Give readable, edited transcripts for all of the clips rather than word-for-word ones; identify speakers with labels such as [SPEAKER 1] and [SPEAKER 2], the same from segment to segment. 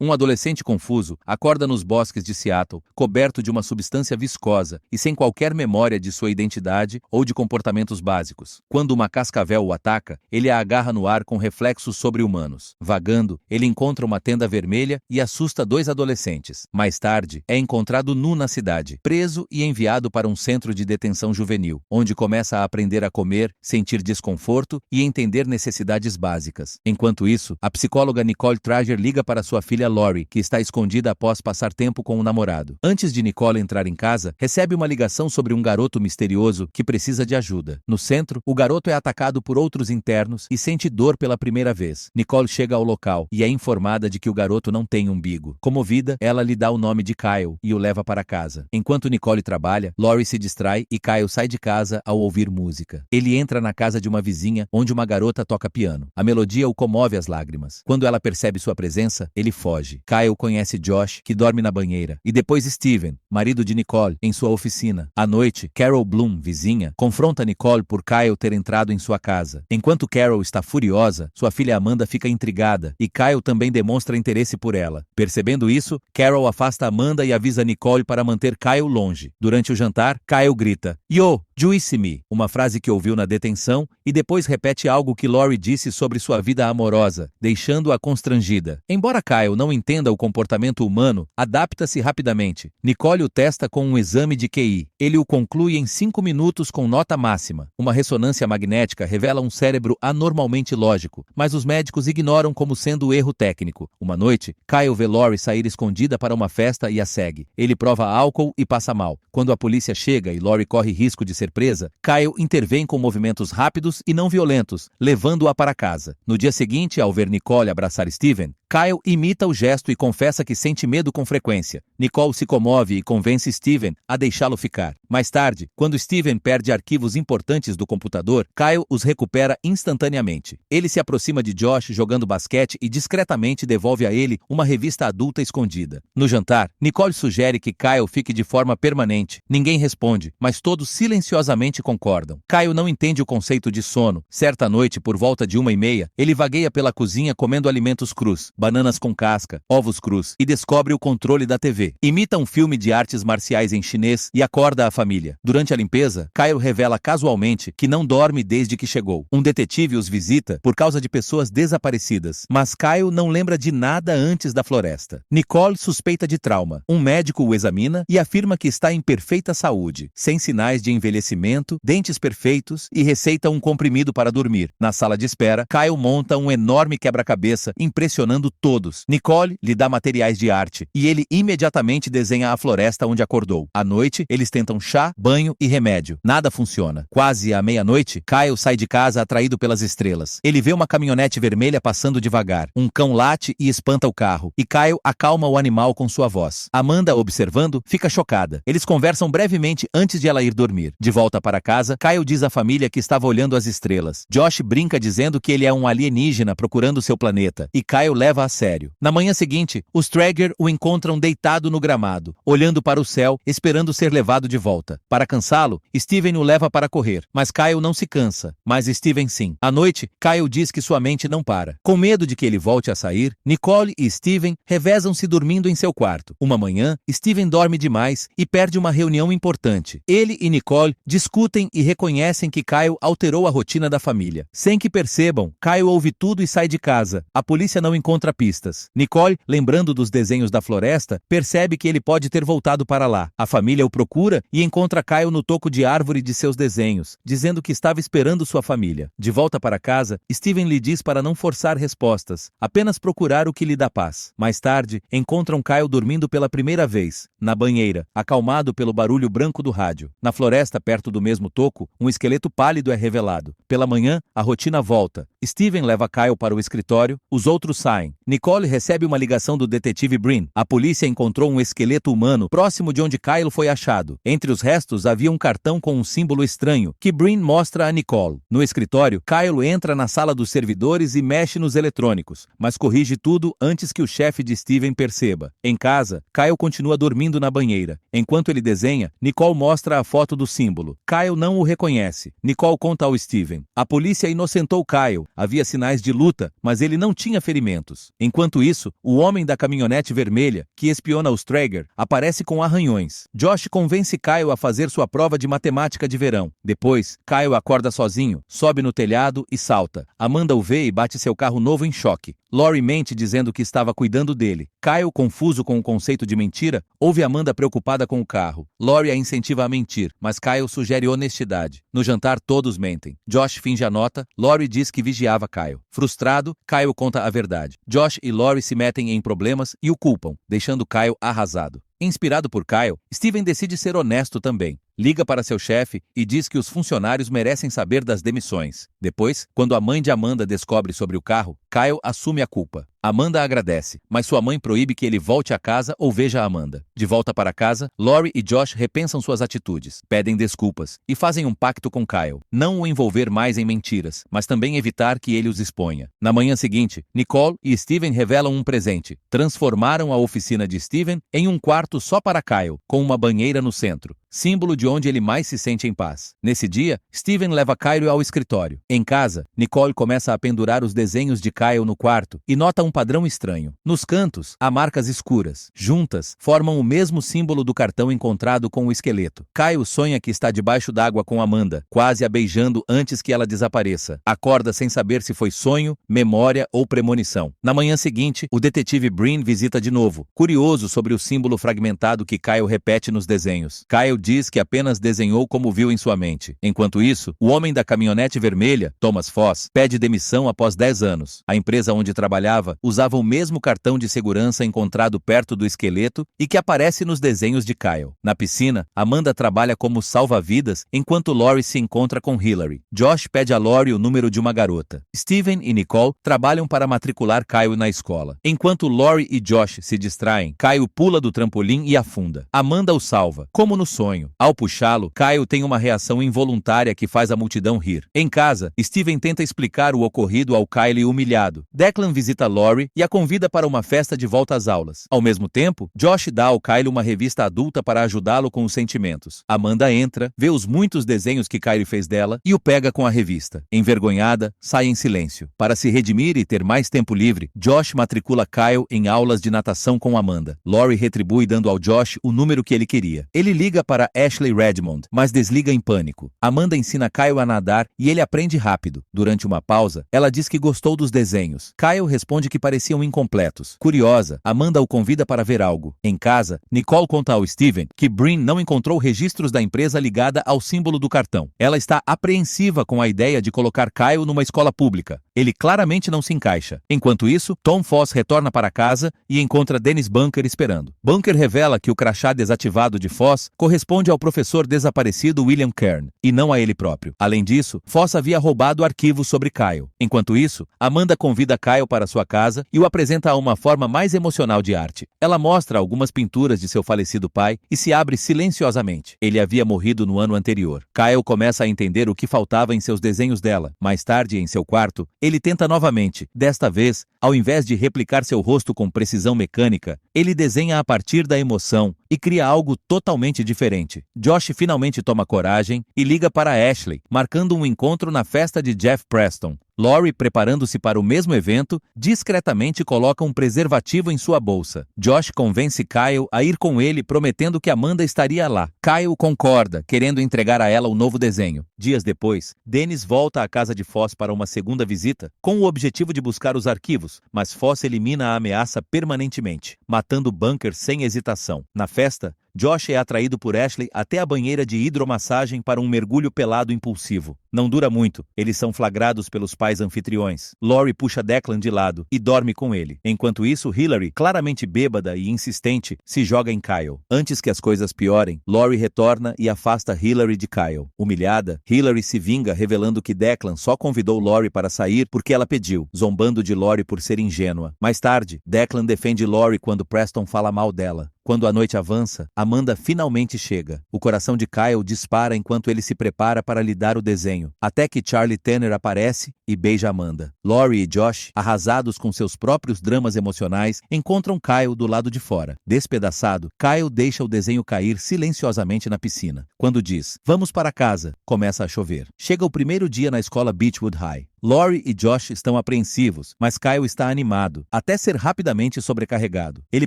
[SPEAKER 1] Um adolescente confuso acorda nos bosques de Seattle, coberto de uma substância viscosa e sem qualquer memória de sua identidade ou de comportamentos básicos. Quando uma cascavel o ataca, ele a agarra no ar com reflexos sobre-humanos. Vagando, ele encontra uma tenda vermelha e assusta dois adolescentes. Mais tarde, é encontrado nu na cidade, preso e enviado para um centro de detenção juvenil, onde começa a aprender a comer, sentir desconforto e entender necessidades básicas. Enquanto isso, a psicóloga Nicole Trager liga para sua filha Lori, que está escondida após passar tempo com o namorado. Antes de Nicole entrar em casa, recebe uma ligação sobre um garoto misterioso que precisa de ajuda. No centro, o garoto é atacado por outros internos e sente dor pela primeira vez. Nicole chega ao local e é informada de que o garoto não tem umbigo. Comovida, ela lhe dá o nome de Kyle e o leva para casa. Enquanto Nicole trabalha, Lori se distrai e Kyle sai de casa ao ouvir música. Ele entra na casa de uma vizinha onde uma garota toca piano. A melodia o comove às lágrimas. Quando ela percebe sua presença, ele foge. Kyle conhece Josh, que dorme na banheira, e depois Steven, marido de Nicole, em sua oficina. À noite, Carol Bloom, vizinha, confronta Nicole por Kyle ter entrado em sua casa. Enquanto Carol está furiosa, sua filha Amanda fica intrigada e Kyle também demonstra interesse por ela. Percebendo isso, Carol afasta Amanda e avisa Nicole para manter Kyle longe. Durante o jantar, Kyle grita: "Yo, juice me", uma frase que ouviu na detenção, e depois repete algo que Lori disse sobre sua vida amorosa, deixando-a constrangida. Embora Kyle não entenda o comportamento humano, adapta-se rapidamente. Nicole o testa com um exame de QI. Ele o conclui em 5 minutos com nota máxima. Uma ressonância magnética revela um cérebro anormalmente lógico, mas os médicos ignoram como sendo erro técnico. Uma noite, Kyle vê Lori sair escondida para uma festa e a segue. Ele prova álcool e passa mal. Quando a polícia chega e Lori corre risco de ser presa, Kyle intervém com movimentos rápidos e não violentos, levando-a para casa. No dia seguinte, ao ver Nicole abraçar Steven, Kyle imita o gesto e confessa que sente medo com frequência. Nicole se comove e convence Steven a deixá-lo ficar. Mais tarde, quando Steven perde arquivos importantes do computador, Kyle os recupera instantaneamente. Ele se aproxima de Josh jogando basquete e discretamente devolve a ele uma revista adulta escondida. No jantar, Nicole sugere que Kyle fique de forma permanente. Ninguém responde, mas todos silenciosamente concordam. Kyle não entende o conceito de sono. Certa noite, por volta de 1h30, ele vagueia pela cozinha comendo alimentos crus, bananas com casca, ovos crus, e descobre o controle da TV. Imita um filme de artes marciais em chinês e acorda a família. Durante a limpeza, Kyle revela casualmente que não dorme desde que chegou. Um detetive os visita por causa de pessoas desaparecidas, mas Kyle não lembra de nada antes da floresta. Nicole suspeita de trauma. Um médico o examina e afirma que está em perfeita saúde, sem sinais de envelhecimento, dentes perfeitos e receita um comprimido para dormir. Na sala de espera, Kyle monta um enorme quebra-cabeça, impressionando todos. Nicole lhe dá materiais de arte e ele imediatamente desenha a floresta onde acordou. À noite, eles tentam chá, banho e remédio. Nada funciona. Quase à meia-noite, Kyle sai de casa atraído pelas estrelas. Ele vê uma caminhonete vermelha passando devagar. Um cão late e espanta o carro, e Kyle acalma o animal com sua voz. Amanda, observando, fica chocada. Eles conversam brevemente antes de ela ir dormir. De volta para casa, Kyle diz à família que estava olhando as estrelas. Josh brinca dizendo que ele é um alienígena procurando seu planeta, e Kyle leva a sério. Na manhã seguinte, os Traeger o encontram deitado no gramado, olhando para o céu, esperando ser levado de volta. Para cansá-lo, Steven o leva para correr, mas Kyle não se cansa, mas Steven sim. À noite, Kyle diz que sua mente não para. Com medo de que ele volte a sair, Nicole e Steven revezam-se dormindo em seu quarto. Uma manhã, Steven dorme demais e perde uma reunião importante. Ele e Nicole discutem e reconhecem que Kyle alterou a rotina da família. Sem que percebam, Kyle ouve tudo e sai de casa. A polícia não encontra pistas. Nicole, lembrando dos desenhos da floresta, percebe que ele pode ter voltado para lá. A família o procura e encontra Kyle no toco de árvore de seus desenhos, dizendo que estava esperando sua família. De volta para casa, Steven lhe diz para não forçar respostas, apenas procurar o que lhe dá paz. Mais tarde, encontram Kyle dormindo pela primeira vez, na banheira, acalmado pelo barulho branco do rádio. Na floresta, perto do mesmo toco, um esqueleto pálido é revelado. Pela manhã, a rotina volta. Steven leva Kyle para o escritório, os outros saem. Nicole recebe uma ligação do detetive Brin. A polícia encontrou um esqueleto humano próximo de onde Kyle foi achado. Entre os restos havia um cartão com um símbolo estranho, que Brin mostra a Nicole. No escritório, Kyle entra na sala dos servidores e mexe nos eletrônicos, mas corrige tudo antes que o chefe de Steven perceba. Em casa, Kyle continua dormindo na banheira. Enquanto ele desenha, Nicole mostra a foto do símbolo. Kyle não o reconhece. Nicole conta ao Steven. A polícia inocentou Kyle. Havia sinais de luta, mas ele não tinha ferimentos. Enquanto isso, isso, o homem da caminhonete vermelha, que espiona os Traeger, aparece com arranhões. Josh convence Kyle a fazer sua prova de matemática de verão. Depois, Kyle acorda sozinho, sobe no telhado e salta. Amanda o vê e bate seu carro novo em choque. Lori mente dizendo que estava cuidando dele. Kyle, confuso com o conceito de mentira, ouve Amanda preocupada com o carro. Lori a incentiva a mentir, mas Kyle sugere honestidade. No jantar, todos mentem. Josh finge a nota, Lori diz que vigiava Kyle. Frustrado, Kyle conta a verdade. Josh e Lori se metem em problemas e o culpam, deixando Kyle arrasado. Inspirado por Kyle, Steven decide ser honesto também. Liga para seu chefe e diz que os funcionários merecem saber das demissões. Depois, quando a mãe de Amanda descobre sobre o carro, Kyle assume a culpa. Amanda agradece, mas sua mãe proíbe que ele volte a casa ou veja Amanda. De volta para casa, Lori e Josh repensam suas atitudes, pedem desculpas e fazem um pacto com Kyle. Não o envolver mais em mentiras, mas também evitar que ele os exponha. Na manhã seguinte, Nicole e Steven revelam um presente. Transformaram a oficina de Steven em um quarto só para Kyle, com uma banheira no centro, símbolo de onde ele mais se sente em paz. Nesse dia, Steven leva Kyle ao escritório. Em casa, Nicole começa a pendurar os desenhos de Kyle no quarto e nota um padrão estranho. Nos cantos, há marcas escuras. Juntas, formam o mesmo símbolo do cartão encontrado com o esqueleto. Kyle sonha que está debaixo d'água com Amanda, quase a beijando antes que ela desapareça. Acorda sem saber se foi sonho, memória ou premonição. Na manhã seguinte, o detetive Breen visita de novo, curioso sobre o símbolo fragmentado que Kyle repete nos desenhos. Kyle diz que apenas desenhou como viu em sua mente. Enquanto isso, o homem da caminhonete vermelha, Thomas Foss, pede demissão após 10 anos. A empresa onde trabalhava usava o mesmo cartão de segurança encontrado perto do esqueleto e que aparece nos desenhos de Kyle. Na piscina, Amanda trabalha como salva-vidas enquanto Lori se encontra com Hillary. Josh pede a Lori o número de uma garota. Steven e Nicole trabalham para matricular Kyle na escola. Enquanto Lori e Josh se distraem, Kyle pula do trampolim e afunda. Amanda o salva, como no sonho. Ao puxá-lo, Kyle tem uma reação involuntária que faz a multidão rir. Em casa, Steven tenta explicar o ocorrido ao Kyle humilhado. Declan visita Lori e a convida para uma festa de volta às aulas. Ao mesmo tempo, Josh dá ao Kyle uma revista adulta para ajudá-lo com os sentimentos. Amanda entra, vê os muitos desenhos que Kyle fez dela e o pega com a revista. Envergonhada, sai em silêncio. Para se redimir e ter mais tempo livre, Josh matricula Kyle em aulas de natação com Amanda. Lori retribui dando ao Josh o número que ele queria. Ele liga para Ashley Redmond, mas desliga em pânico. Amanda ensina Kyle a nadar e ele aprende rápido. Durante uma pausa, ela diz que gostou dos desenhos. Kyle responde que pareciam incompletos. Curiosa, Amanda o convida para ver algo. Em casa, Nicole conta ao Steven que Breen não encontrou registros da empresa ligada ao símbolo do cartão. Ela está apreensiva com a ideia de colocar Kyle numa escola pública. Ele claramente não se encaixa. Enquanto isso, Tom Foss retorna para casa e encontra Dennis Bunker esperando. Bunker revela que o crachá desativado de Foss corresponde ao professor desaparecido William Kern, e não a ele próprio. Além disso, Foss havia roubado arquivos sobre Kyle. Enquanto isso, Amanda convida Kyle para sua casa e o apresenta a uma forma mais emocional de arte. Ela mostra algumas pinturas de seu falecido pai e se abre silenciosamente. Ele havia morrido no ano anterior. Kyle começa a entender o que faltava em seus desenhos dela. Mais tarde, em seu quarto, ele tenta novamente. Desta vez, ao invés de replicar seu rosto com precisão mecânica, ele desenha a partir da emoção e cria algo totalmente diferente. Josh finalmente toma coragem e liga para Ashley, marcando um encontro na festa de Jeff Preston. Lori, preparando-se para o mesmo evento, discretamente coloca um preservativo em sua bolsa. Josh convence Kyle a ir com ele, prometendo que Amanda estaria lá. Kyle concorda, querendo entregar a ela o novo desenho. Dias depois, Dennis volta à casa de Foss para uma segunda visita, com o objetivo de buscar os arquivos, mas Foss elimina a ameaça permanentemente, matando Bunker sem hesitação. Na festa, Josh é atraído por Ashley até a banheira de hidromassagem para um mergulho pelado impulsivo. Não dura muito, eles são flagrados pelos pais anfitriões. Lori puxa Declan de lado e dorme com ele. Enquanto isso, Hillary, claramente bêbada e insistente, se joga em Kyle. Antes que as coisas piorem, Lori retorna e afasta Hillary de Kyle. Humilhada, Hillary se vinga revelando que Declan só convidou Lori para sair porque ela pediu, zombando de Lori por ser ingênua. Mais tarde, Declan defende Lori quando Preston fala mal dela. Quando a noite avança, Amanda finalmente chega. O coração de Kyle dispara enquanto ele se prepara para lhe dar o desenho, até que Charlie Tanner aparece e beija Amanda. Lori e Josh, arrasados com seus próprios dramas emocionais, encontram Kyle do lado de fora. Despedaçado, Kyle deixa o desenho cair silenciosamente na piscina. Quando diz, "Vamos para casa", começa a chover. Chega o primeiro dia na escola Beechwood High. Laurie e Josh estão apreensivos, mas Kyle está animado, até ser rapidamente sobrecarregado. Ele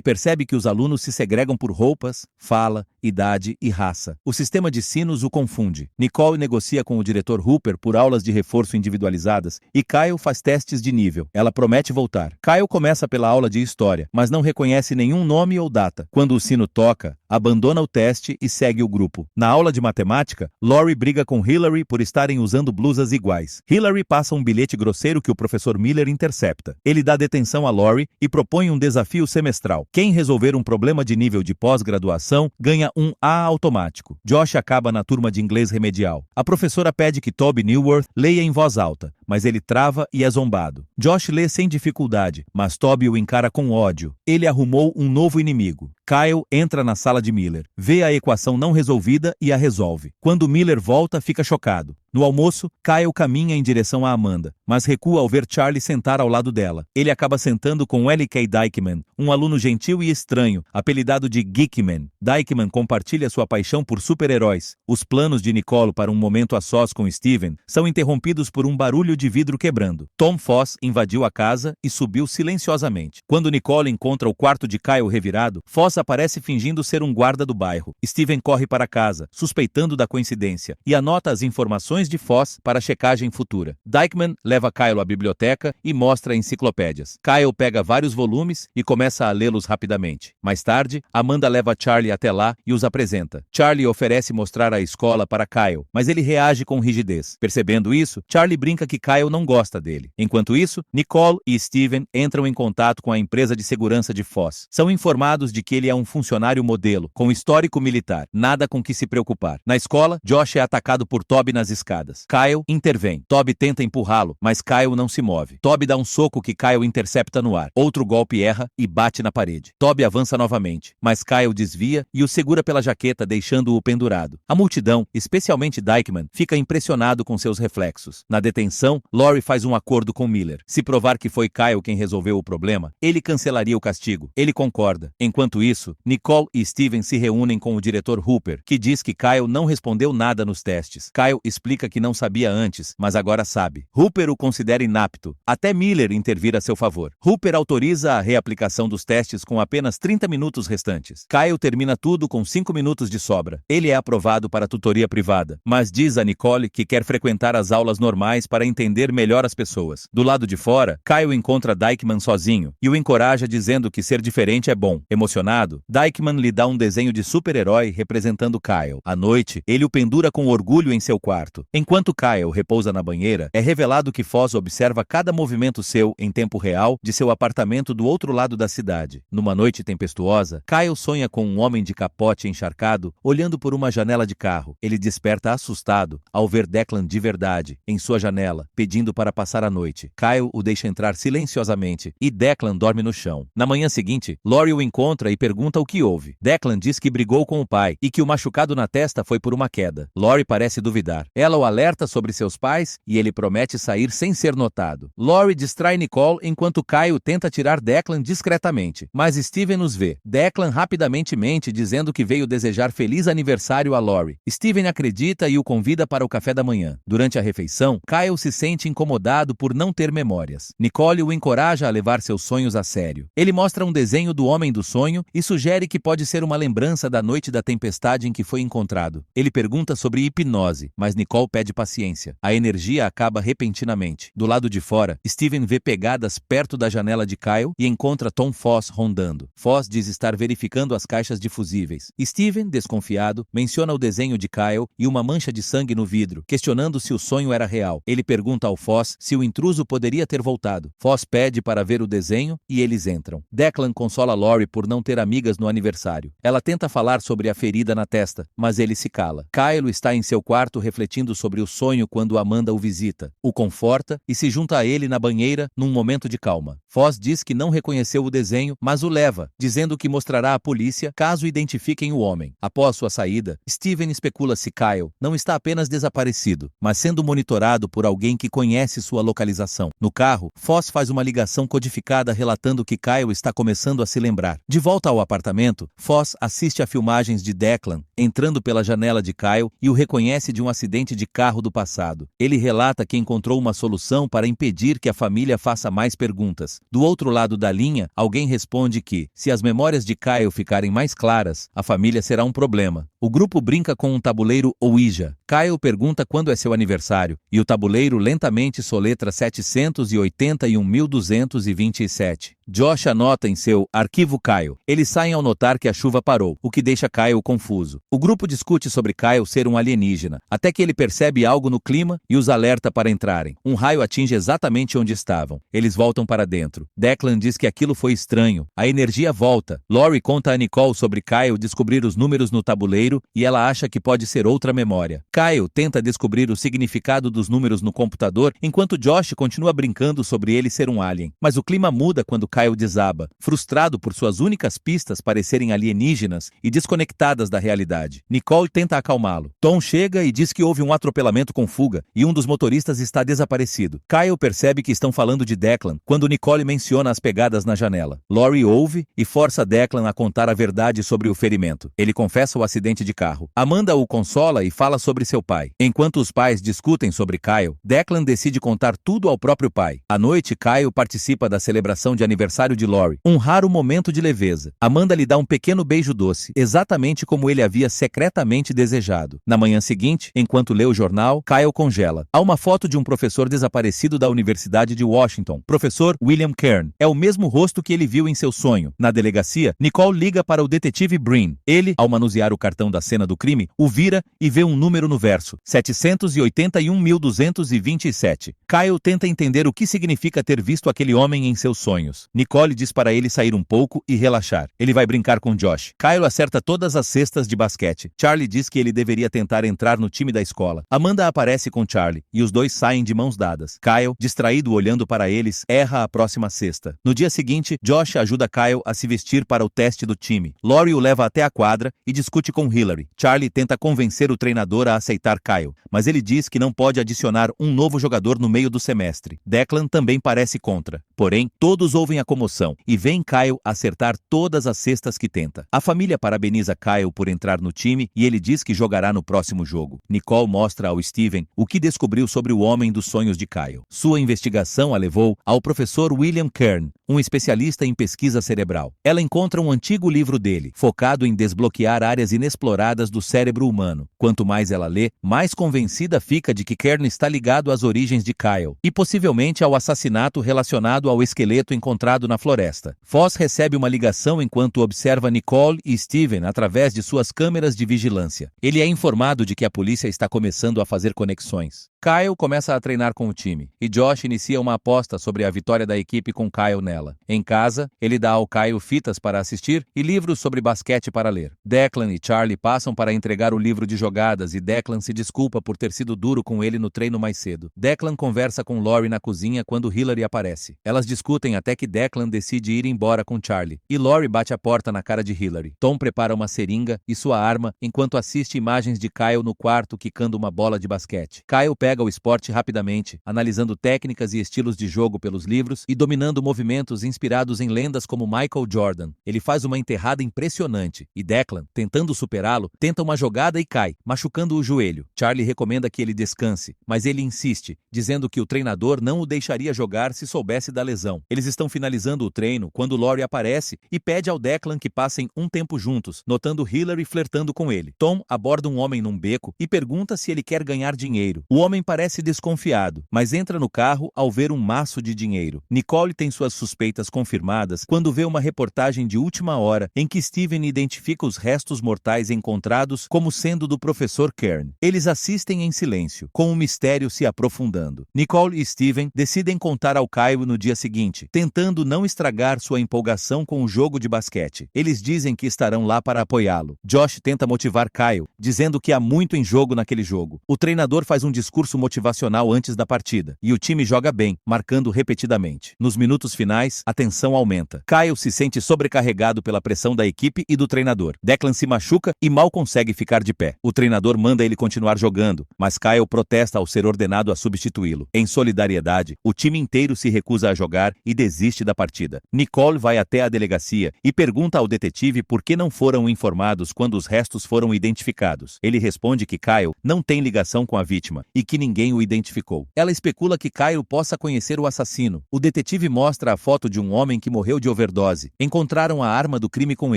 [SPEAKER 1] percebe que os alunos se segregam por roupas, fala, idade e raça. O sistema de sinos o confunde. Nicole negocia com o diretor Hooper por aulas de reforço individualizadas e Kyle faz testes de nível. Ela promete voltar. Kyle começa pela aula de história, mas não reconhece nenhum nome ou data. Quando o sino toca, abandona o teste e segue o grupo. Na aula de matemática, Laurie briga com Hillary por estarem usando blusas iguais. Hillary passa um bilhete grosseiro que o professor Miller intercepta. Ele dá detenção a Laurie e propõe um desafio semestral. Quem resolver um problema de nível de pós-graduação ganha um A automático. Josh acaba na turma de inglês remedial. A professora pede que Toby Newworth leia em voz alta, mas ele trava e é zombado. Josh lê sem dificuldade, mas Toby o encara com ódio. Ele arrumou um novo inimigo. Kyle entra na sala de Miller, vê a equação não resolvida e a resolve. Quando Miller volta, fica chocado. No almoço, Kyle caminha em direção a Amanda, mas recua ao ver Charlie sentar ao lado dela. Ele acaba sentando com L.K. Dykeman, um aluno gentil e estranho, apelidado de Geekman. Dykeman compartilha sua paixão por super-heróis. Os planos de Nicole para um momento a sós com Steven são interrompidos por um barulho de vidro quebrando. Tom Foss invadiu a casa e subiu silenciosamente. Quando Nicole encontra o quarto de Kyle revirado, Foss aparece fingindo ser um guarda do bairro. Steven corre para casa, suspeitando da coincidência, e anota as informações de Foss para checagem futura. Dykeman leva Kyle à biblioteca e mostra enciclopédias. Kyle pega vários volumes e começa a lê-los rapidamente. Mais tarde, Amanda leva Charlie até lá e os apresenta. Charlie oferece mostrar a escola para Kyle, mas ele reage com rigidez. Percebendo isso, Charlie brinca que Kyle não gosta dele. Enquanto isso, Nicole e Steven entram em contato com a empresa de segurança de Foss. São informados de que ele é um funcionário modelo, com histórico militar. Nada com que se preocupar. Na escola, Josh é atacado por Toby nas escadas. Kyle intervém. Toby tenta empurrá-lo, mas Kyle não se move. Toby dá um soco que Kyle intercepta no ar. Outro golpe erra e bate na parede. Toby avança novamente, mas Kyle desvia e o segura pela jaqueta, deixando-o pendurado. A multidão, especialmente Dykeman, fica impressionado com seus reflexos. Na detenção, Laurie faz um acordo com Miller. Se provar que foi Kyle quem resolveu o problema, ele cancelaria o castigo. Ele concorda. Enquanto isso, Nicole e Steven se reúnem com o diretor Hooper, que diz que Kyle não respondeu nada nos testes. Kyle explica que não sabia antes, mas agora sabe. Hooper o considera inapto, até Miller intervir a seu favor. Hooper autoriza a reaplicação dos testes com apenas 30 minutos restantes. Kyle termina tudo com 5 minutos de sobra. Ele é aprovado para tutoria privada, mas diz a Nicole que quer frequentar as aulas normais para entender melhor as pessoas. Do lado de fora, Kyle encontra Dykeman sozinho e o encoraja dizendo que ser diferente é bom. Emocionado, Dykeman lhe dá um desenho de super-herói representando Kyle. À noite, ele o pendura com orgulho em seu quarto. Enquanto Kyle repousa na banheira, é revelado que Foss observa cada movimento seu em tempo real de seu apartamento do outro lado da cidade. Numa noite tempestuosa, Kyle sonha com um homem de capote encharcado olhando por uma janela de carro. Ele desperta assustado ao ver Declan de verdade em sua janela, pedindo para passar a noite. Kyle o deixa entrar silenciosamente e Declan dorme no chão. Na manhã seguinte, Laurie o encontra e pergunta o que houve. Declan diz que brigou com o pai e que o machucado na testa foi por uma queda. Laurie parece duvidar. Ela o alerta sobre seus pais e ele promete sair sem ser notado. Laurie distrai Nicole enquanto Kyle tenta tirar Declan discretamente, mas Steven os vê. Declan rapidamente mente dizendo que veio desejar feliz aniversário a Laurie. Steven acredita e o convida para o café da manhã. Durante a refeição, Kyle se sente incomodado por não ter memórias. Nicole o encoraja a levar seus sonhos a sério. Ele mostra um desenho do homem do sonho e sugere que pode ser uma lembrança da noite da tempestade em que foi encontrado. Ele pergunta sobre hipnose, mas Nicole pede paciência. A energia acaba repentinamente. Do lado de fora, Steven vê pegadas perto da janela de Kyle e encontra Tom Foss rondando. Foss diz estar verificando as caixas de fusíveis. Steven, desconfiado, menciona o desenho de Kyle e uma mancha de sangue no vidro, questionando se o sonho era real. Ele pergunta ao Foss se o intruso poderia ter voltado. Foss pede para ver o desenho e eles entram. Declan consola Laurie por não ter amigas no aniversário. Ela tenta falar sobre a ferida na testa, mas ele se cala. Kyle está em seu quarto refletindo sobre o sonho quando Amanda o visita. O conforta e se junta a ele na banheira num momento de calma. Foss diz que não reconheceu o desenho, mas o leva, dizendo que mostrará à polícia caso identifiquem o homem. Após sua saída, Steven especula se Kyle não está apenas desaparecido, mas sendo monitorado por alguém que conhece sua localização. No carro, Foss faz uma ligação codificada relatando que Kyle está começando a se lembrar. De volta ao apartamento, Foss assiste a filmagens de Declan, entrando pela janela de Kyle e o reconhece de um acidente de carro do passado. Ele relata que encontrou uma solução para impedir que a família faça mais perguntas. Do outro lado da linha, alguém responde que, se as memórias de Kyle ficarem mais claras, a família será um problema. O grupo brinca com um tabuleiro Ouija. Kyle pergunta quando é seu aniversário, e o tabuleiro lentamente soletra 781.227. Josh anota em seu arquivo Kyle. Eles saem ao notar que a chuva parou, o que deixa Kyle confuso. O grupo discute sobre Kyle ser um alienígena, até que ele percebe algo no clima e os alerta para entrarem. Um raio atinge exatamente onde estavam. Eles voltam para dentro. Declan diz que aquilo foi estranho. A energia volta. Lori conta a Nicole sobre Kyle descobrir os números no tabuleiro e ela acha que pode ser outra memória. Kyle tenta descobrir o significado dos números no computador, enquanto Josh continua brincando sobre ele ser um alien. Mas o clima muda quando Kyle desaba, frustrado por suas únicas pistas parecerem alienígenas e desconectadas da realidade. Nicole tenta acalmá-lo. Tom chega e diz que houve um atropelamento com fuga e um dos motoristas está desaparecido. Kyle percebe que estão falando de Declan quando Nicole menciona as pegadas na janela. Lori ouve e força Declan a contar a verdade sobre o ferimento. Ele confessa o acidente de carro. Amanda o consola e fala sobre seu pai. Enquanto os pais discutem sobre Kyle, Declan decide contar tudo ao próprio pai. À noite, Kyle participa da celebração de aniversário de Lori. Um raro momento de leveza. Amanda lhe dá um pequeno beijo doce, exatamente como ele havia secretamente desejado. Na manhã seguinte, enquanto lê o jornal, Kyle congela. Há uma foto de um professor desaparecido da Universidade de Washington, professor William Kern. É o mesmo rosto que ele viu em seu sonho. Na delegacia, Nicole liga para o detetive Breen. Ele, ao manusear o cartão da cena do crime, o vira e vê um número no verso: 781.227. Kyle tenta entender o que significa ter visto aquele homem em seus sonhos. Nicole diz para ele sair um pouco e relaxar. Ele vai brincar com Josh. Kyle acerta todas as cestas de basquete. Charlie diz que ele deveria tentar entrar no time da escola. Amanda aparece com Charlie e os dois saem de mãos dadas. Kyle, distraído olhando para eles, erra a próxima cesta. No dia seguinte, Josh ajuda Kyle a se vestir para o teste do time. Lori o leva até a quadra e discute com Hillary. Charlie tenta convencer o treinador a aceitar Kyle, mas ele diz que não pode adicionar um novo jogador no meio do semestre. Declan também parece contra. Porém, todos ouvem a comoção e veem Kyle acertar todas as cestas que tenta. A família parabeniza Kyle por entrar no time e ele diz que jogará no próximo jogo. Nicole mostra ao Steven o que descobriu sobre o homem dos sonhos de Kyle. Sua investigação a levou ao professor William Kern, um especialista em pesquisa cerebral. Ela encontra um antigo livro dele, focado em desbloquear áreas inexploradas do cérebro humano. Quanto mais ela lê, mais convencida fica de que Kern está ligado às origens de Kyle e possivelmente ao assassinato relacionado ao esqueleto encontrado na floresta. Foss recebe uma ligação enquanto observa Nicole e Steven através de suas câmeras de vigilância. Ele é informado de que a polícia está começando a fazer conexões. Kyle começa a treinar com o time, e Josh inicia uma aposta sobre a vitória da equipe com Kyle nela. Em casa, ele dá ao Kyle fitas para assistir e livros sobre basquete para ler. Declan e Charlie passam para entregar o livro de jogadas e Declan se desculpa por ter sido duro com ele no treino mais cedo. Declan conversa com Lori na cozinha quando Hillary aparece. Elas discutem até que Declan decide ir embora com Charlie, e Lori bate a porta na cara de Hillary. Tom prepara uma seringa e sua arma enquanto assiste imagens de Kyle no quarto quicando uma bola de basquete. Kyle pega o esporte rapidamente, analisando técnicas e estilos de jogo pelos livros e dominando movimentos inspirados em lendas como Michael Jordan. Ele faz uma enterrada impressionante e Declan, tentando superá-lo, tenta uma jogada e cai, machucando o joelho. Charlie recomenda que ele descanse, mas ele insiste, dizendo que o treinador não o deixaria jogar se soubesse da lesão. Eles estão finalizando o treino quando Lori aparece e pede ao Declan que passem um tempo juntos, notando Hillary flertando com ele. Tom aborda um homem num beco e pergunta se ele quer ganhar dinheiro. O homem parece desconfiado, mas entra no carro ao ver um maço de dinheiro. Nicole tem suas suspeitas confirmadas quando vê uma reportagem de última hora em que Steven identifica os restos mortais encontrados como sendo do professor Kern. Eles assistem em silêncio, com o mistério se aprofundando. Nicole e Steven decidem contar ao Kyle no dia seguinte, tentando não estragar sua empolgação com o jogo de basquete. Eles dizem que estarão lá para apoiá-lo. Josh tenta motivar Kyle, dizendo que há muito em jogo naquele jogo. O treinador faz um discurso motivacional antes da partida, e o time joga bem, marcando repetidamente. Nos minutos finais, a tensão aumenta. Kyle se sente sobrecarregado pela pressão da equipe e do treinador. Declan se machuca e mal consegue ficar de pé. O treinador manda ele continuar jogando, mas Kyle protesta ao ser ordenado a substituí-lo. Em solidariedade, o time inteiro se recusa a jogar e desiste da da partida. Nicole vai até a delegacia e pergunta ao detetive por que não foram informados quando os restos foram identificados. Ele responde que Kyle não tem ligação com a vítima e que ninguém o identificou. Ela especula que Kyle possa conhecer o assassino. O detetive mostra a foto de um homem que morreu de overdose. Encontraram a arma do crime com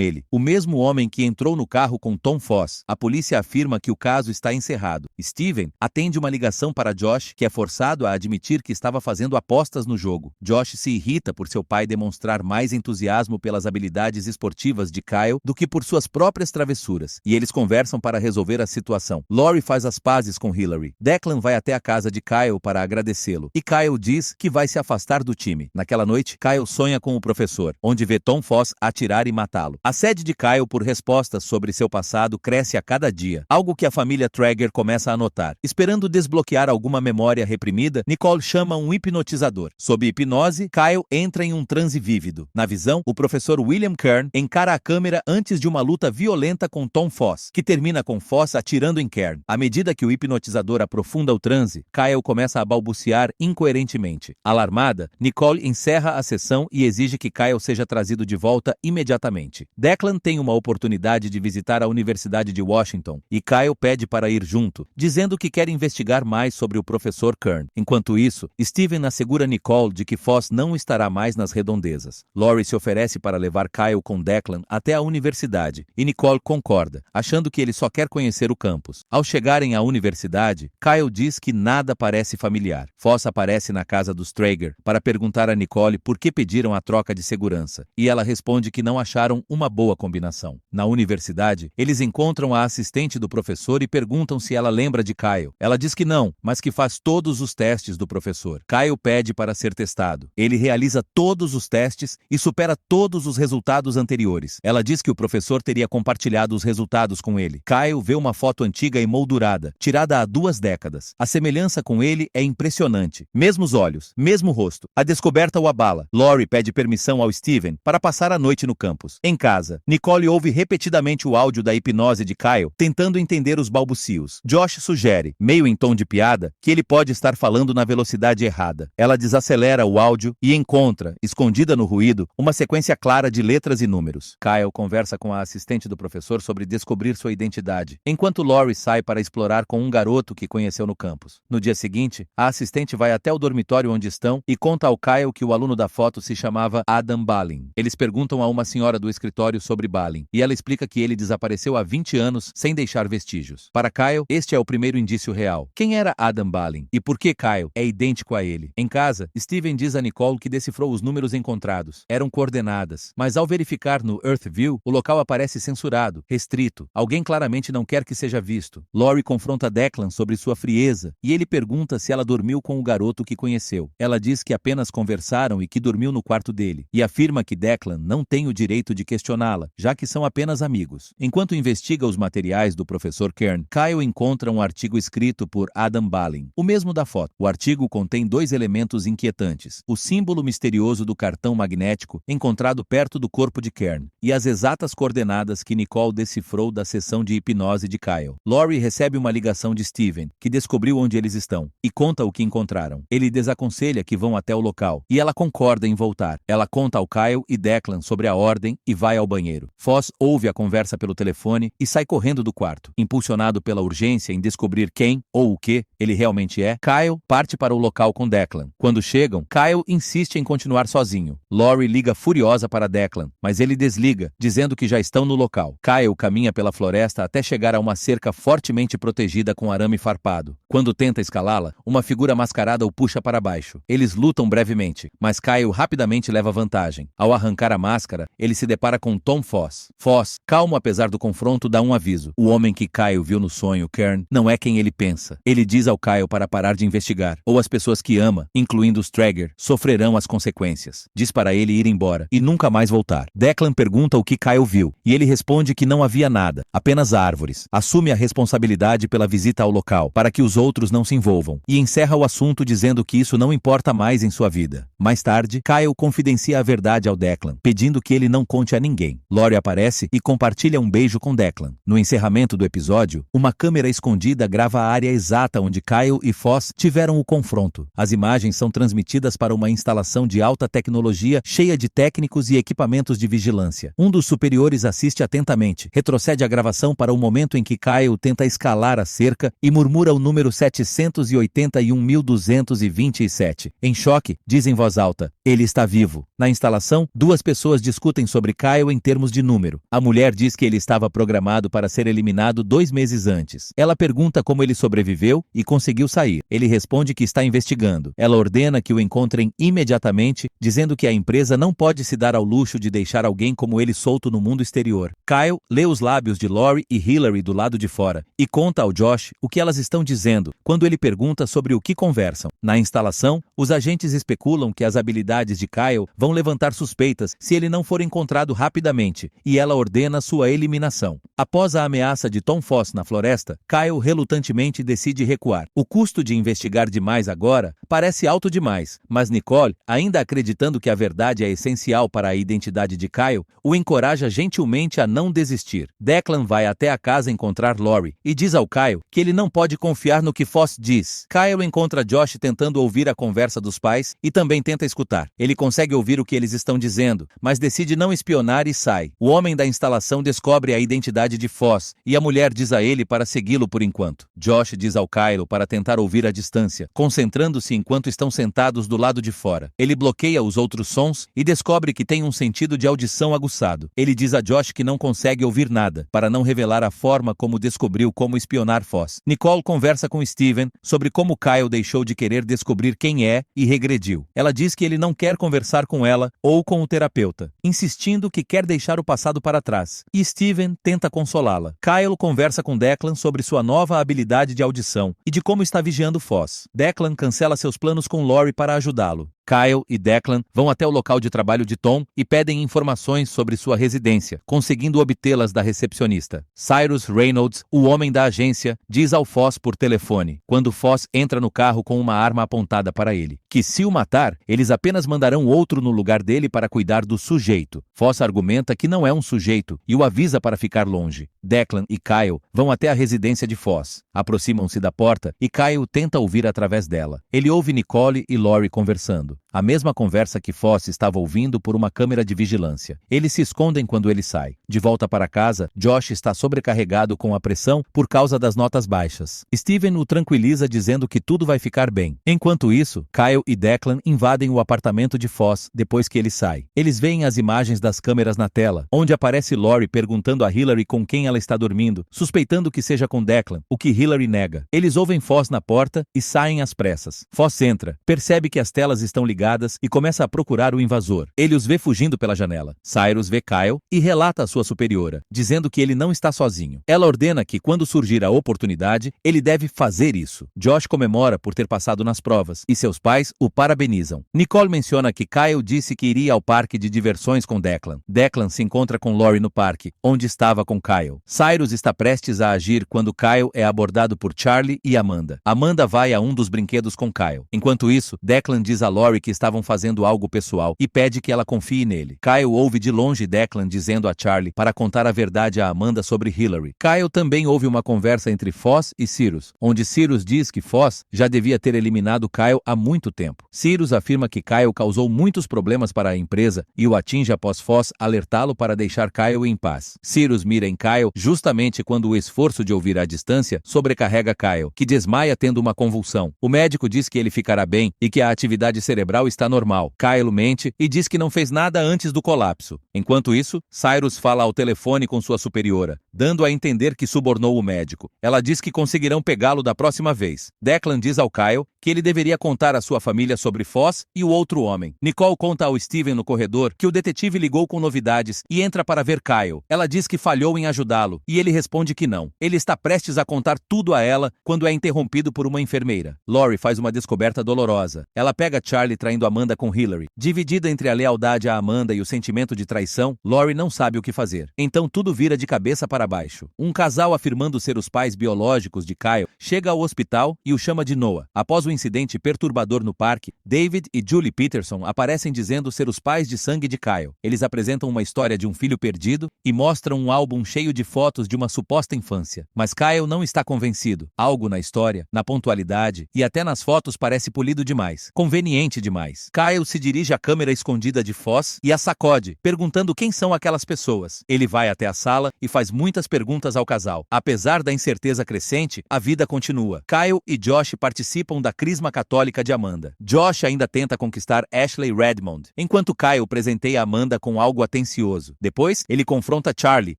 [SPEAKER 1] ele, o mesmo homem que entrou no carro com Tom Foss. A polícia afirma que o caso está encerrado. Steven atende uma ligação para Josh, que é forçado a admitir que estava fazendo apostas no jogo. Josh se irrita por seu pai demonstrar mais entusiasmo pelas habilidades esportivas de Kyle do que por suas próprias travessuras, e eles conversam para resolver a situação. Lori faz as pazes com Hillary. Declan vai até a casa de Kyle para agradecê-lo, e Kyle diz que vai se afastar do time. Naquela noite, Kyle sonha com o professor, onde vê Tom Foss atirar e matá-lo. A sede de Kyle por respostas sobre seu passado cresce a cada dia, algo que a família Traeger começa a notar. Esperando desbloquear alguma memória reprimida, Nicole chama um hipnotizador. Sob hipnose, Kyle entra em um transe vívido. Na visão, o professor William Kern encara a câmera antes de uma luta violenta com Tom Foss, que termina com Foss atirando em Kern. À medida que o hipnotizador aprofunda o transe, Kyle começa a balbuciar incoerentemente. Alarmada, Nicole encerra a sessão e exige que Kyle seja trazido de volta imediatamente. Declan tem uma oportunidade de visitar a Universidade de Washington e Kyle pede para ir junto, dizendo que quer investigar mais sobre o professor Kern. Enquanto isso, Steven assegura Nicole de que Foss não estará mais nas redondezas. Lori se oferece para levar Kyle com Declan até a universidade e Nicole concorda, achando que ele só quer conhecer o campus. Ao chegarem à universidade, Kyle diz que nada parece familiar. Foss aparece na casa dos Traeger para perguntar a Nicole por que pediram a troca de segurança, e ela responde que não acharam uma boa combinação. Na universidade, eles encontram a assistente do professor e perguntam se ela lembra de Kyle. Ela diz que não, mas que faz todos os testes do professor. Kyle pede para ser testado. Ele realiza todos os testes e supera todos os resultados anteriores. Ela diz que o professor teria compartilhado os resultados com ele. Kyle vê uma foto antiga e moldurada, tirada há 2 décadas. A semelhança com ele é impressionante. Mesmos olhos, mesmo rosto. A descoberta o abala. Lori pede permissão ao Steven para passar a noite no campus. Em casa, Nicole ouve repetidamente o áudio da hipnose de Kyle, tentando entender os balbucios. Josh sugere, meio em tom de piada, que ele pode estar falando na velocidade errada. Ela desacelera o áudio e encontra, escondida no ruído, uma sequência clara de letras e números. Kyle conversa com a assistente do professor sobre descobrir sua identidade, enquanto Lori sai para explorar com um garoto que conheceu no campus. No dia seguinte, a assistente vai até o dormitório onde estão e conta ao Kyle que o aluno da foto se chamava Adam Balin. Eles perguntam a uma senhora do escritório sobre Balin, e ela explica que ele desapareceu há 20 anos sem deixar vestígios. Para Kyle, este é o primeiro indício real. Quem era Adam Balin? E por que Kyle é idêntico a ele? Em casa, Steven diz a Nicole que decifrou os números encontrados. Eram coordenadas, mas ao verificar no Earthview, o local aparece censurado, restrito. Alguém claramente não quer que seja visto. Lori confronta Declan sobre sua frieza, e ele pergunta se ela dormiu com o garoto que conheceu. Ela diz que apenas conversaram e que dormiu no quarto dele, e afirma que Declan não tem o direito de questioná-la, já que são apenas amigos. Enquanto investiga os materiais do professor Kern, Kyle encontra um artigo escrito por Adam Balin, o mesmo da foto. O artigo contém 2 elementos inquietantes: o símbolo misterioso do cartão magnético encontrado perto do corpo de Kern e as exatas coordenadas que Nicole decifrou da sessão de hipnose de Kyle. Lori recebe uma ligação de Steven, que descobriu onde eles estão, e conta o que encontraram. Ele desaconselha que vão até o local, e ela concorda em voltar. Ela conta ao Kyle e Declan sobre a ordem e vai ao banheiro. Foss ouve a conversa pelo telefone e sai correndo do quarto. Impulsionado pela urgência em descobrir quem ou o que ele realmente é, Kyle parte para o local com Declan. Quando chegam, Kyle insiste em continuar sozinho. Lori liga furiosa para Declan, mas ele desliga, dizendo que já estão no local. Kyle caminha pela floresta até chegar a uma cerca fortemente protegida com arame farpado. Quando tenta escalá-la, uma figura mascarada o puxa para baixo. Eles lutam brevemente, mas Kyle rapidamente leva vantagem. Ao arrancar a máscara, ele se depara com Tom Foss. Foss, calmo apesar do confronto, dá um aviso. O homem que Kyle viu no sonho, Kern, não é quem ele pensa. Ele diz ao Kyle para parar de investigar, ou as pessoas que ama, incluindo os Traeger, sofrerão as consequências. Diz para ele ir embora e nunca mais voltar. Declan pergunta o que Kyle viu, e ele responde que não havia nada, apenas árvores. Assume a responsabilidade pela visita ao local, para que os outros não se envolvam, e encerra o assunto dizendo que isso não importa mais em sua vida. Mais tarde, Kyle confidencia a verdade ao Declan, pedindo que ele não conte a ninguém. Lori aparece e compartilha um beijo com Declan. No encerramento do episódio, uma câmera escondida grava a área exata onde Kyle e Foss tiveram o confronto. As imagens são transmitidas para uma instalação de alta alta tecnologia cheia de técnicos e equipamentos de vigilância. Um dos superiores assiste atentamente, retrocede a gravação para o momento em que Kyle tenta escalar a cerca e murmura o número 781.227. Em choque, diz em voz alta: ele está vivo. Na instalação, duas pessoas discutem sobre Kyle em termos de número. A mulher diz que ele estava programado para ser eliminado 2 meses antes. Ela pergunta como ele sobreviveu e conseguiu sair. Ele responde que está investigando. Ela ordena que o encontrem imediatamente, dizendo que a empresa não pode se dar ao luxo de deixar alguém como ele solto no mundo exterior. Kyle lê os lábios de Lori e Hillary do lado de fora e conta ao Josh o que elas estão dizendo, quando ele pergunta sobre o que conversam. Na instalação, os agentes especulam que as habilidades de Kyle vão levantar suspeitas se ele não for encontrado rapidamente, e ela ordena sua eliminação. Após a ameaça de Tom Foss na floresta, Kyle relutantemente decide recuar. O custo de investigar demais agora parece alto demais, mas Nicole, ainda acreditando que a verdade é essencial para a identidade de Kyle, o encoraja gentilmente a não desistir. Declan vai até a casa encontrar Lori e diz ao Kyle que ele não pode confiar no que Foss diz. Kyle encontra Josh tentando ouvir a conversa dos pais e também tenta escutar. Ele consegue ouvir o que eles estão dizendo, mas decide não espionar e sai. O homem da instalação descobre a identidade de Foss e a mulher diz a ele para segui-lo por enquanto. Josh diz ao Kyle para tentar ouvir à distância, concentrando-se enquanto estão sentados do lado de fora. Ele bloqueia os outros sons e descobre que tem um sentido de audição aguçado. Ele diz a Josh que não consegue ouvir nada, para não revelar a forma como descobriu como espionar Foss. Nicole conversa com Steven sobre como Kyle deixou de querer descobrir quem é e regrediu. Ela diz que ele não quer conversar com ela ou com o terapeuta, insistindo que quer deixar o passado para trás. E Steven tenta consolá-la. Kyle conversa com Declan sobre sua nova habilidade de audição e de como está vigiando Foss. Declan cancela seus planos com Lori para ajudá-lo. Kyle e Declan vão até o local de trabalho de Tom e pedem informações sobre sua residência, conseguindo obtê-las da recepcionista. Cyrus Reynolds, o homem da agência, diz ao Foss por telefone, quando Foss entra no carro com uma arma apontada para ele, que se o matar, eles apenas mandarão outro no lugar dele para cuidar do sujeito. Foss argumenta que não é um sujeito e o avisa para ficar longe. Declan e Kyle vão até a residência de Foss. Aproximam-se da porta e Kyle tenta ouvir através dela. Ele ouve Nicole e Lori conversando. A mesma conversa que Foss estava ouvindo por uma câmera de vigilância. Eles se escondem quando ele sai. De volta para casa, Josh está sobrecarregado com a pressão por causa das notas baixas. Steven o tranquiliza dizendo que tudo vai ficar bem. Enquanto isso, Kyle e Declan invadem o apartamento de Foss depois que ele sai. Eles veem as imagens das câmeras na tela, onde aparece Lori perguntando a Hillary com quem ela está dormindo, suspeitando que seja com Declan, o que Hillary nega. Eles ouvem Foss na porta e saem às pressas. Foss entra, percebe que as telas estão ligadas e começa a procurar o invasor. Ele os vê fugindo pela janela. Cyrus vê Kyle e relata a sua superiora, dizendo que ele não está sozinho. Ela ordena que, quando surgir a oportunidade, ele deve fazer isso. Josh comemora por ter passado nas provas e seus pais o parabenizam. Nicole menciona que Kyle disse que iria ao parque de diversões com Declan. Declan se encontra com Lori no parque, onde estava com Kyle. Cyrus está prestes a agir quando Kyle é abordado por Charlie e Amanda. Amanda vai a um dos brinquedos com Kyle. Enquanto isso, Declan diz a Lori que estavam fazendo algo pessoal e pede que ela confie nele. Kyle ouve de longe Declan dizendo a Charlie para contar a verdade a Amanda sobre Hillary. Kyle também ouve uma conversa entre Foss e Cyrus, onde Cyrus diz que Foss já devia ter eliminado Kyle há muito tempo. Cyrus afirma que Kyle causou muitos problemas para a empresa e o atinge após Foss alertá-lo para deixar Kyle em paz. Cyrus mira em Kyle justamente quando o esforço de ouvir à distância sobrecarrega Kyle, que desmaia tendo uma convulsão. O médico diz que ele ficará bem e que a atividade cerebral está normal. Kyle mente e diz que não fez nada antes do colapso. Enquanto isso, Cyrus fala ao telefone com sua superiora, dando a entender que subornou o médico. Ela diz que conseguirão pegá-lo da próxima vez. Declan diz ao Kyle que ele deveria contar à sua família sobre Foss e o outro homem. Nicole conta ao Steven no corredor que o detetive ligou com novidades e entra para ver Kyle. Ela diz que falhou em ajudá-lo e ele responde que não. Ele está prestes a contar tudo a ela quando é interrompido por uma enfermeira. Lori faz uma descoberta dolorosa. Ela pega Charlie traindo Amanda com Hillary. Dividida entre a lealdade a Amanda e o sentimento de traição, Lori não sabe o que fazer. Então tudo vira de cabeça para baixo. Um casal afirmando ser os pais biológicos de Kyle chega ao hospital e o chama de Noah. Após o incidente perturbador no parque, David e Julie Peterson aparecem dizendo ser os pais de sangue de Kyle. Eles apresentam uma história de um filho perdido e mostram um álbum cheio de fotos de uma suposta infância. Mas Kyle não está convencido. Algo na história, na pontualidade e até nas fotos parece polido demais. Conveniente conveniente demais. Kyle se dirige à câmera escondida de Foss e a sacode, perguntando quem são aquelas pessoas. Ele vai até a sala e faz muitas perguntas ao casal. Apesar da incerteza crescente, a vida continua. Kyle e Josh participam da crisma católica de Amanda. Josh ainda tenta conquistar Ashley Redmond, enquanto Kyle presenteia Amanda com algo atencioso. Depois, ele confronta Charlie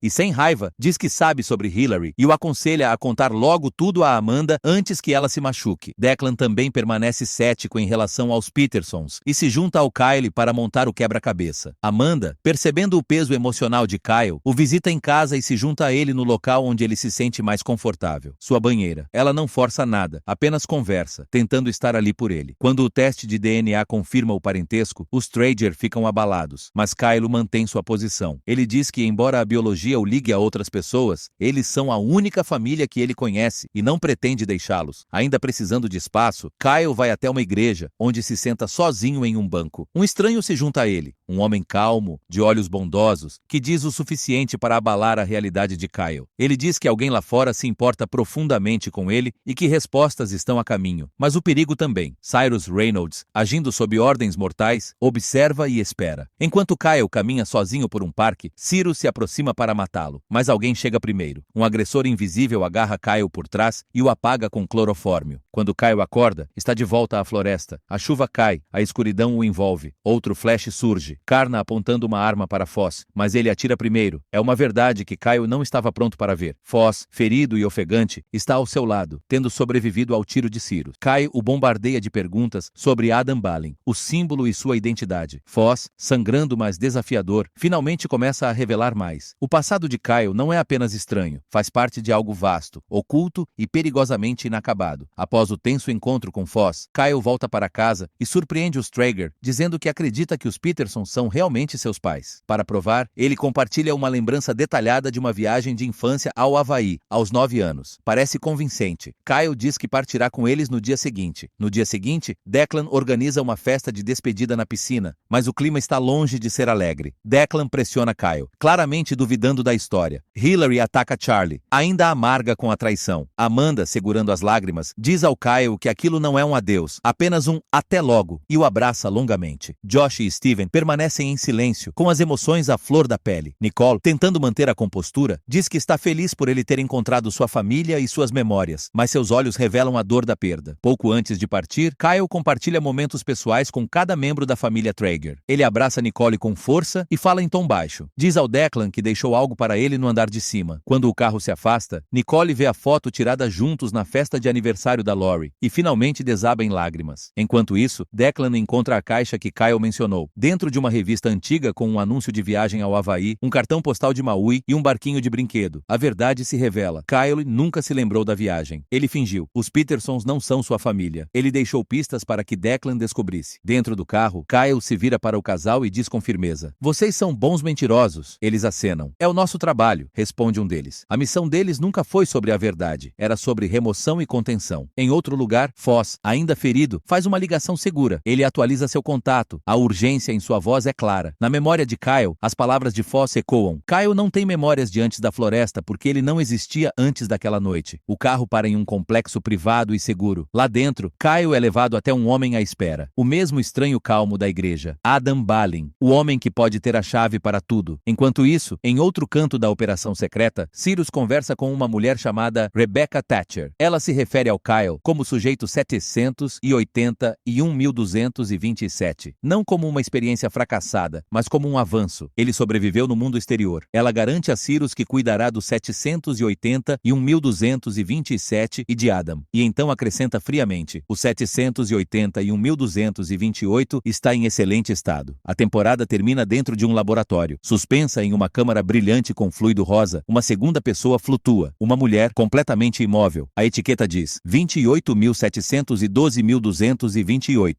[SPEAKER 1] e, sem raiva, diz que sabe sobre Hillary e o aconselha a contar logo tudo a Amanda antes que ela se machuque. Declan também permanece cético em relação aos Petersons e se junta ao Kyle para montar o quebra-cabeça. Amanda, percebendo o peso emocional de Kyle, o visita em casa e se junta a ele no local onde ele se sente mais confortável, sua banheira. Ela não força nada, apenas conversa, tentando estar ali por ele. Quando o teste de DNA confirma o parentesco, os Traeger ficam abalados, mas Kyle mantém sua posição. Ele diz que, embora a biologia o ligue a outras pessoas, eles são a única família que ele conhece e não pretende deixá-los. Ainda precisando de espaço, Kyle vai até uma igreja, onde se senta sozinho em um banco. Um estranho se junta a ele, um homem calmo, de olhos bondosos, que diz o suficiente para abalar a realidade de Kyle. Ele diz que alguém lá fora se importa profundamente com ele e que respostas estão a caminho. Mas o perigo também. Cyrus Reynolds, agindo sob ordens mortais, observa e espera. Enquanto Kyle caminha sozinho por um parque, Cyrus se aproxima para matá-lo. Mas alguém chega primeiro. Um agressor invisível agarra Kyle por trás e o apaga com clorofórmio. Quando Kyle acorda, está de volta à floresta. A chuva cai, a escuridão o envolve. Outro flash surge, Karna apontando uma arma para Foss, mas ele atira primeiro. É uma verdade que Kyle não estava pronto para ver. Foss, ferido e ofegante, está ao seu lado, tendo sobrevivido ao tiro de Cyrus. Kyle o bombardeia de perguntas sobre Adam Balin, o símbolo e sua identidade. Foss, sangrando mas desafiador, finalmente começa a revelar mais. O passado de Kyle não é apenas estranho, faz parte de algo vasto, oculto e perigosamente inacabado. Após o tenso encontro com Foss, Kyle volta para casa e surpreende os Traeger, dizendo que acredita que os Petersons são realmente seus pais. Para provar, ele compartilha uma lembrança detalhada de uma viagem de infância ao Havaí, aos 9 anos. Parece convincente. Kyle diz que partirá com eles no dia seguinte. No dia seguinte, Declan organiza uma festa de despedida na piscina, mas o clima está longe de ser alegre. Declan pressiona Kyle, claramente duvidando da história. Hillary ataca Charlie, ainda amarga com a traição. Amanda, segurando as lágrimas, diz ao Kyle que aquilo não é um adeus, apenas um até logo, e o abraça longamente. Josh e Steven permanecem em silêncio, com as emoções à flor da pele. Nicole, tentando manter a compostura, diz que está feliz por ele ter encontrado sua família e suas memórias, mas seus olhos revelam a dor da perda. Pouco antes de partir, Kyle compartilha momentos pessoais com cada membro da família Traeger. Ele abraça Nicole com força e fala em tom baixo. Diz ao Declan que deixou algo para ele no andar de cima. Quando o carro se afasta, Nicole vê a foto tirada juntos na festa de aniversário da Lori e finalmente desaba em lágrimas. Enquanto isso, Declan encontra a caixa que Kyle mencionou. Dentro de uma revista antiga com um anúncio de viagem ao Havaí, um cartão postal de Maui e um barquinho de brinquedo. A verdade se revela. Kyle nunca se lembrou da viagem. Ele fingiu. Os Petersons não são sua família. Ele deixou pistas para que Declan descobrisse. Dentro do carro, Kyle se vira para o casal e diz com firmeza: "Vocês são bons mentirosos." Eles acenam. "É o nosso trabalho", responde um deles. A missão deles nunca foi sobre a verdade. Era sobre remoção e contenção. Em outro lugar, Foss, ainda ferido, faz uma ligação segura. Ele atualiza seu contato. A urgência em sua voz é clara. Na memória de Kyle, as palavras de Foss ecoam. Kyle não tem memórias de antes da floresta porque ele não existia antes daquela noite. O carro para em um complexo privado e seguro. Lá dentro, Kyle é levado até um homem à espera. O mesmo estranho calmo da igreja. Adam Balin, o homem que pode ter a chave para tudo. Enquanto isso, em outro canto da operação secreta, Cyrus conversa com uma mulher chamada Rebecca Thatcher. Ela se refere ao Kyle como sujeito 781.227. Não como uma experiência fracassada, mas como um avanço. Ele sobreviveu no mundo exterior. Ela garante a Cyrus que cuidará dos 781.227 e de Adam. E então acrescenta friamente: o 781.228 está em excelente estado. A temporada termina dentro de um laboratório. Suspensa em uma câmara brilhante com fluido rosa, uma segunda pessoa flutua. Uma mulher completamente imóvel. A etiqueta diz: 28.712.228.